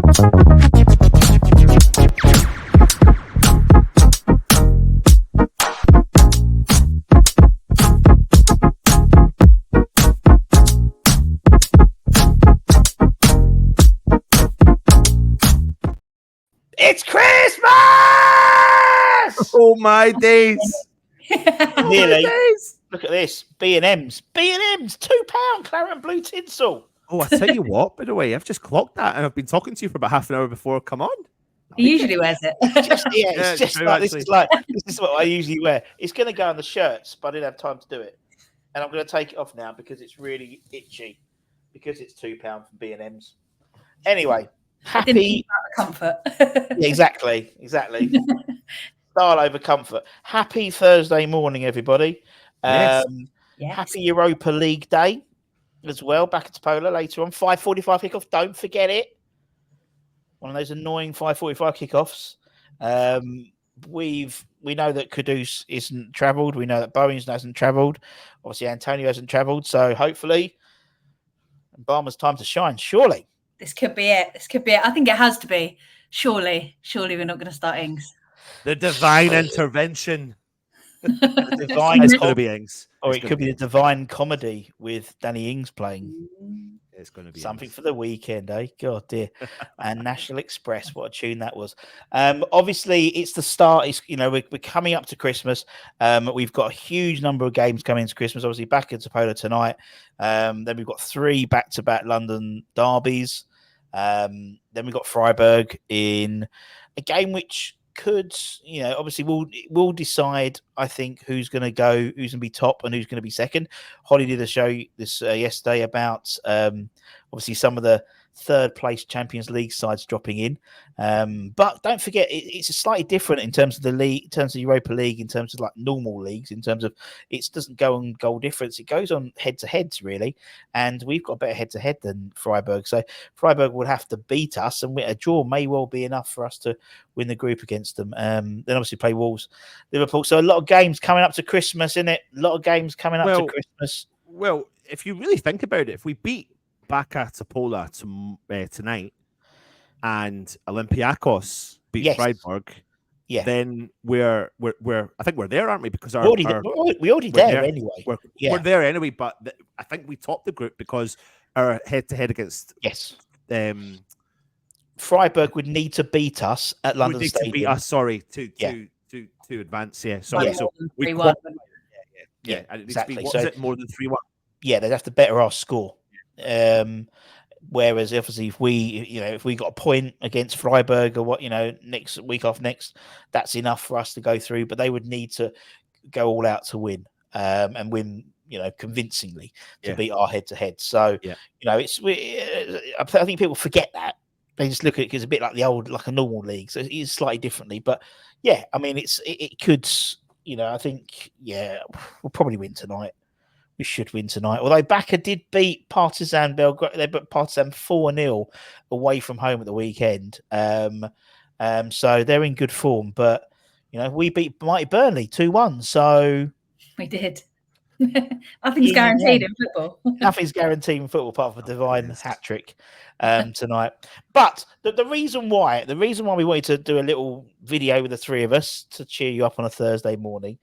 It's Christmas! Oh my days! Nearly. Look at this. B&M's. B&M's. £2 claret and blue tinsel. Oh, I tell you what, by the way, I've just clocked that and I've been talking to you for about half an hour before. Come on. He usually wears it. It's true, like, this is what I usually wear. It's going to go on the shirts, but I didn't have time to do it. And I'm going to take it off now because it's really itchy. Because it's £2 from B&M's. Anyway, happy comfort. Yeah, exactly. Style over comfort. Happy Thursday morning, everybody. Yes. Happy Europa League day as well. Back at Topola later on. 5:45 kickoff. Don't forget it. One of those annoying 5:45 kickoffs. We know that Kudus isn't travelled. We know that Bowens hasn't travelled. Obviously, Antonio hasn't travelled. So hopefully, Barmer's time to shine. Surely. This could be it. I think it has to be. Surely we're not going to start Ings. The divine intervention. The divine it's going to be Ings. Or it could be the divine comedy with Danny Ings playing. It's going to be something Ings. For the weekend, eh? God dear. And National Express, what a tune that was. Obviously, it's the start. It's we're coming up to Christmas. We've got a huge number of games coming into Christmas. Obviously, back at Topola tonight. Then we've got 3 back-to-back London derbies. Then we've got Freiburg in a game which could, obviously we'll decide, I think, who's going to be top and who's going to be second. Holly did a show this yesterday about obviously some of the third place Champions League sides dropping in. But don't forget, it's a slightly different in terms of the league, in terms of Europa League, in terms of like normal leagues, in terms of it doesn't go on goal difference. It goes on head-to-heads, really. And we've got a better head-to-head than Freiburg. So Freiburg would have to beat us, and a draw may well be enough for us to win the group against them. Then obviously play Wolves, Liverpool. So a lot of games coming up to Christmas, isn't it? A lot of games coming up to Christmas. Well, if you really think about it, if we beat back at Topola tonight and Olympiacos beat Freiburg, then we're I think we're there, aren't we? Because we're already there anyway. We're there anyway, but I think we topped the group because our head-to-head against Freiburg would need to beat us at London Stadium. To beat us, to advance. Yeah, sorry. So we exactly. What is it, more than 3-1? Yeah, they'd have to better our score. Whereas obviously if we got a point against Freiburg or next week off that's enough for us to go through, but they would need to go all out to win and win convincingly to beat our head-to-head. So I think people forget that. They just look at it as a bit like like a normal league, so it's slightly differently. But I mean it could, I think we'll probably win tonight. We should win tonight. Although Baka did beat Partizan Belgrade, they put Partizan 4-0 away from home at the weekend. So they're in good form. But we beat Mighty Burnley 2-1. So we did. Nothing's guaranteed in football. Nothing's guaranteed in football apart from a divine hat trick tonight. But the reason why we wanted to do a little video with the 3 of us to cheer you up on a Thursday morning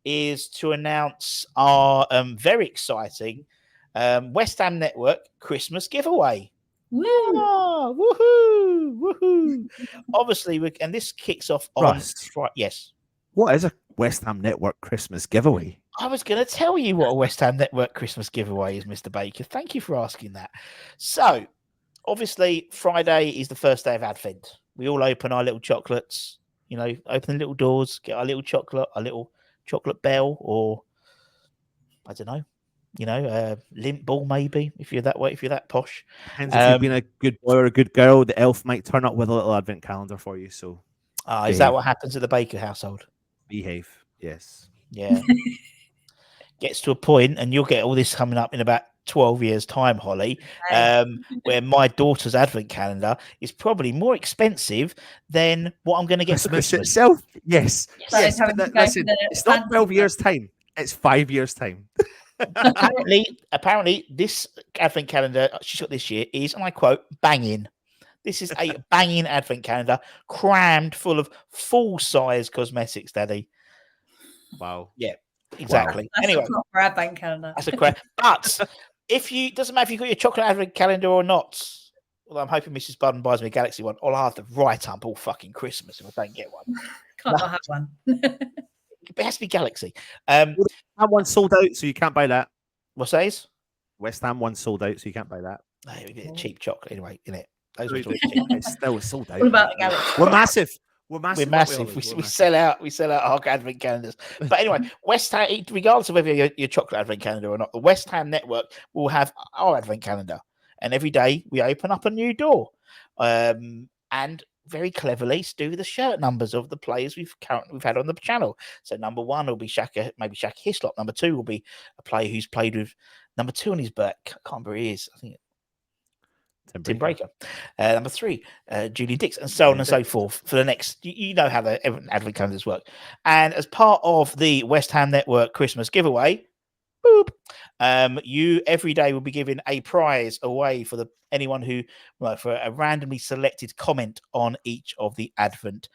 is to announce our very exciting West Ham Network Christmas giveaway. Woo! Oh, woohoo! Obviously, and this kicks off on Friday. Yes. What is a West Ham Network Christmas giveaway? I was going to tell you what a West Ham Network Christmas giveaway is, Mr. Baker. Thank you for asking that. So, obviously, Friday is the first day of Advent. We all open our little chocolates, open the little doors, get our little chocolate, our little chocolate bell, or I don't know, lint ball maybe, if you're that way, if you're that posh. Depends if you've been a good boy or a good girl, the elf might turn up with a little advent calendar for you. So is that what happens at the Baker household? Behave. Yes. Yeah. Gets to a point, and you'll get all this coming up in about 12 years' time, Holly, where my daughter's advent calendar is probably more expensive than what I'm going to get for Christmas itself. Yes. Listen, it's not 12 years' time. It's 5 years' time. apparently, this advent calendar she's got this year is, and I quote, banging. This is a banging advent calendar crammed full of full-size cosmetics, Daddy. Wow. Yeah, exactly. Wow. That's anyway, a proper advent calendar. That's a crap. But doesn't matter if you've got your chocolate advent calendar or not. Well, I'm hoping Mrs. Budden buys me a Galaxy one. I'll have to write up all fucking Christmas if I don't get one. Can't not have one. It has to be Galaxy. That one sold out, so you can't buy that. What says? West Ham one sold out, so you can't buy that. We get cheap chocolate anyway, innit? Those are cheap. It's still sold out. What about the Galaxy? We're massive. We're massive. We sell out. We sell out our advent calendars. But anyway, West Ham, regardless of whether your chocolate advent calendar or not, the West Ham network will have our advent calendar, and every day we open up a new door, and very cleverly do the shirt numbers of the players we've had on the channel. So number 1 will be Shaka Hislop. Number 2 will be a player who's played with number 2 on his back. I can't remember who he is. I think Tim Breaker. Number 3, Julie Dix, and so on and so forth for the next. You know how the advent calendars work. And as part of the West Ham Network Christmas giveaway, you every day will be giving a prize away for anyone who, for a randomly selected comment on each of the advent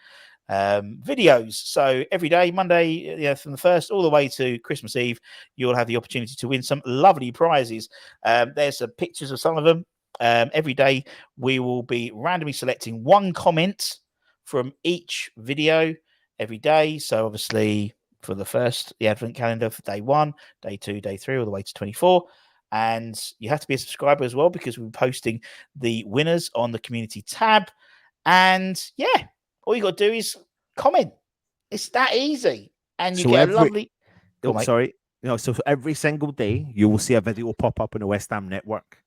videos. So every day, Monday, from the 1st all the way to Christmas Eve, you'll have the opportunity to win some lovely prizes. There's some pictures of some of them. Every day we will be randomly selecting one comment from each video every day. So obviously for the first, the advent calendar for day 1, day 2, day 3, all the way to 24. And you have to be a subscriber as well, because we're posting the winners on the community tab. And yeah, all you got to do is comment. It's that easy. And you get a lovely... So every single day you will see a video pop up on the West Ham network.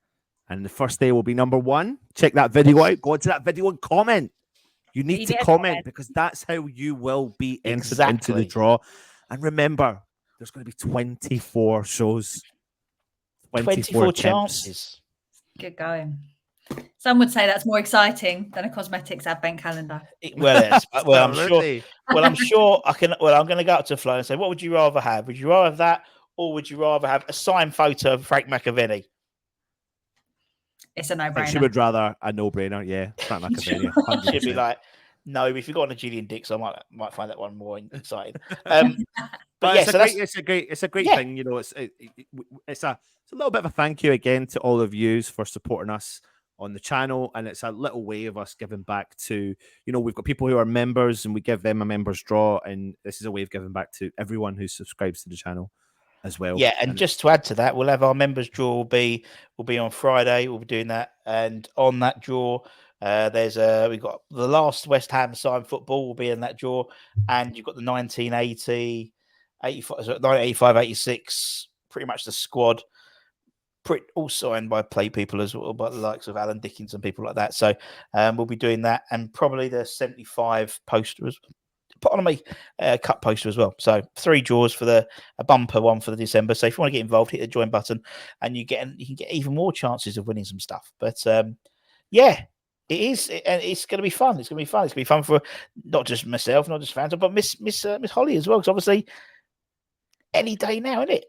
And the first day will be number 1. Check that video out. Go to that video and comment. You need to comment, because that's how you will be entered into the draw. And remember, there's going to be 24 shows. 24 chances. Good going. Some would say that's more exciting than a cosmetics advent calendar. I'm sure I can. Well, I'm going to go up to Flo and say, what would you rather have? Would you rather have that, or would you rather have a signed photo of Frank McAvenny? It's a no-brainer. She would rather a no-brainer, yeah. Frank McAvenny. She'd be like, no, if you've got on a Julian Dix, I might find that one more exciting. But yeah, it's a great thing. You know, it's a little bit of a thank you again to all of you for supporting us on the channel, and it's a little way of us giving back to, we've got people who are members, and we give them a members draw, and this is a way of giving back to everyone who subscribes to the channel as well. Yeah, and just to add to that, we'll have our members draw will be on Friday. We'll be doing that, and on that draw, we've got the last West Ham signed football will be in that draw, and you've got the 1980, 85, 86, pretty much the squad, all signed by play people as well, by the likes of Alan Dickens and people like that. So we'll be doing that, and probably the 75 posters. Put on a cut poster as well. So 3 draws for a bumper one for the December. So if you want to get involved, hit the join button, and you can get even more chances of winning some stuff. But yeah, it is, and it's going to be fun. It's going to be fun. It's going to be fun for not just myself, not just fans, but Miss Holly as well. Because obviously, any day now, isn't it?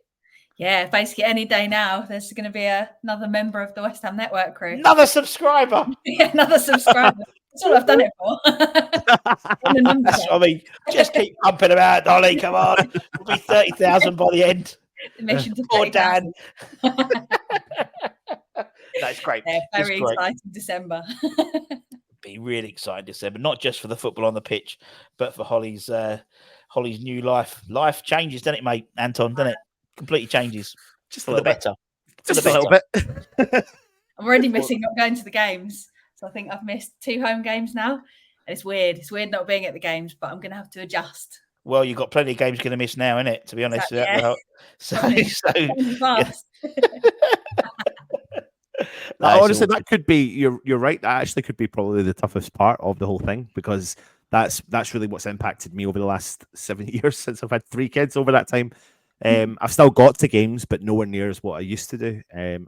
Yeah, basically any day now. There's going to be another member of the West Ham Network crew. Another subscriber. Yeah, another subscriber. That's all I've done it for. I mean, just keep pumping them out, Dolly. Come on. We'll be 30,000 by the end. The mission to Poor Dan. That's great. Yeah, very exciting December. Be really exciting December, not just for the football on the pitch, but for Holly's new life. Life changes, doesn't it, mate? Anton, doesn't it? Completely changes. Just for the better. Just a little bit. I'm already missing not going to the games. So I think I've missed 2 home games now. And it's weird. It's weird not being at the games, but I'm going to have to adjust. Well, you've got plenty of games you're going to miss now, innit? To be honest. Yeah. Honestly, that could be, you're right. That actually could be probably the toughest part of the whole thing, because that's really what's impacted me over the last 7 years since I've had 3 kids over that time. I've still got to games, but nowhere near as what I used to do. And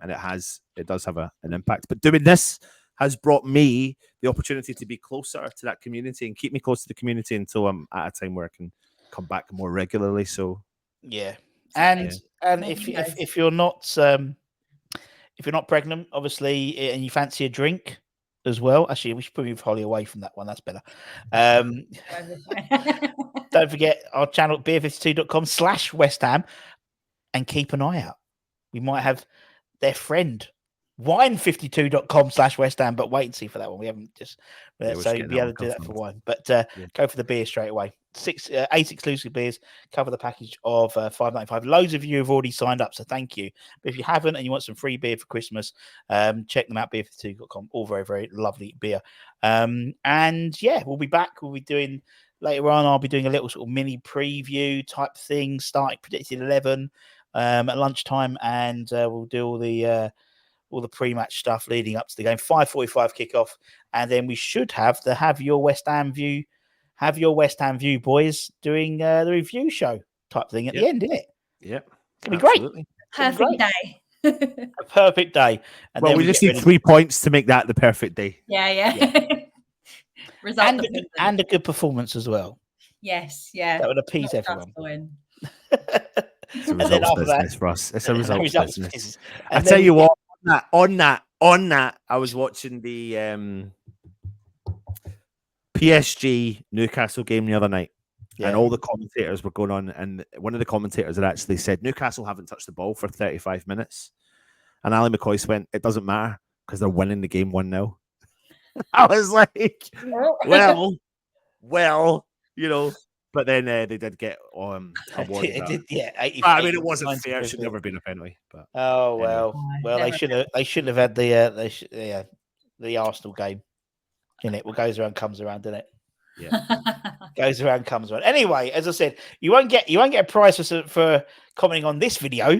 it does have an impact. But doing this has brought me the opportunity to be closer to that community and keep me close to the community until I'm at a time where I can come back more regularly. So yeah, and if you're not pregnant, obviously, and you fancy a drink, as well. Actually, we should move Holly away from that one. That's better. Don't forget our channel, beer52.com/West Ham, and keep an eye out. We might have their friend, wine52.com/West Ham, but wait and see for that one. We haven't just so you'll be able to do that for wine. But go for the beer straight away. 8 exclusive beers cover the package of $5.95. Loads of you have already signed up, so thank you. But if you haven't and you want some free beer for Christmas, check them out, beer52.com. All very, very lovely beer. And yeah, we'll be back. We'll be doing later on. I'll be doing a little sort of mini preview type thing, starting predicted 11 at lunchtime, and we'll do all the pre-match stuff leading up to the game. 5:45 kickoff, and then we should have your West Ham view. Have your West Ham view, boys, doing the review show type thing at the end, isn't it? Yep. It's going to be great. Perfect day. A perfect day. And well, we just need 3 points to make that the perfect day. Yeah. Result and a good performance as well. Yes, yeah. That would appease everyone. It's a results business for us. It's a results business. I And tell you what, on that, I was watching the PSG Newcastle game the other night, and all the commentators were going on, and one of the commentators had actually said Newcastle haven't touched the ball for 35 minutes, and Ali McCoy went, "It doesn't matter because they're winning the game 1-0." I was like, well, you know. But then they did get awarded. I mean, it wasn't fair. It should never been a penalty. But they should have had the Arsenal game. In it, what goes around comes around, doesn't it? Yeah, goes around comes around. Anyway, as I said, you won't get a prize for commenting on this video,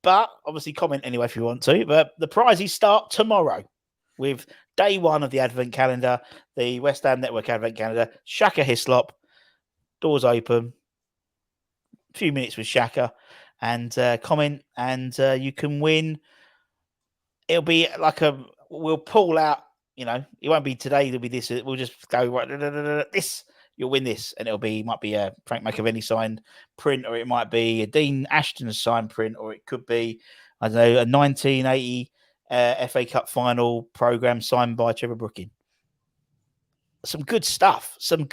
but obviously comment anyway if you want to. But the prizes start tomorrow with day 1 of the Advent calendar, the West Ham Network Advent calendar. Shaka Hislop, doors open. A few minutes with Shaka, and comment, and you can win. It'll be like we'll pull out. You know, it won't be today. It'll be this. We'll just go right. This, you'll win this, and might be a Frank McAvenny signed print, or it might be a Dean Ashton signed print, or it could be, I don't know, a 1980 FA Cup final program signed by Trevor Brooking. Some good stuff. A lot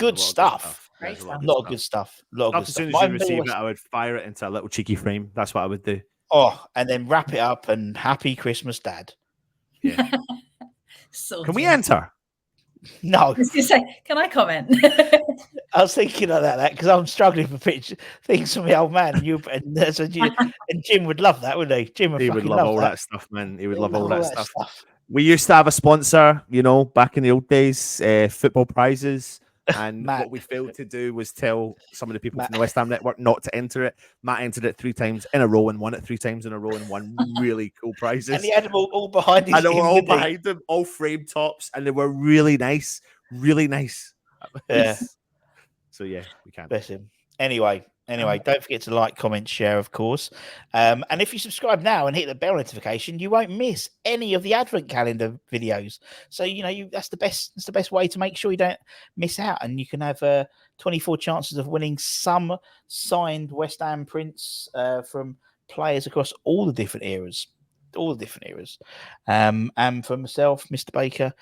of good stuff. As soon as you receive it, I would fire it into a little cheeky frame. That's what I would do. Oh, and then wrap it up and happy Christmas, Dad. Yeah. Can we enter? No. I was going to say, can I comment? I was thinking of that because I'm struggling for things from the old man. And Jim would love that, wouldn't he? Jim would love all that stuff, man. He would love all that stuff. We used to have a sponsor, back in the old days, football prizes. And what we failed to do was tell some of the people from the West Ham Network not to enter it. Matt entered it 3 times in a row and won it 3 times in a row and won really cool prizes. And he had them all behind him. And they were all behind him, all frame tops, and they were really nice. Really nice. Yeah. So, yeah, we can. Bless him. Anyway, don't forget to like, comment, share, of course. And if you subscribe now and hit the bell notification, you won't miss any of the Advent calendar videos. So that's the best way to make sure you don't miss out, and you can have 24 chances of winning some signed West Ham prints from players across all the different eras. And for myself, Mr. Baker,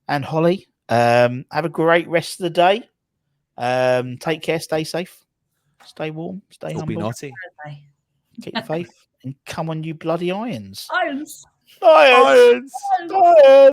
and Holly, have a great rest of the day. Take care, stay safe. Stay warm, stay humble. Be naughty. Keep the faith, and come on, you bloody irons. Irons. Irons. Irons. Irons.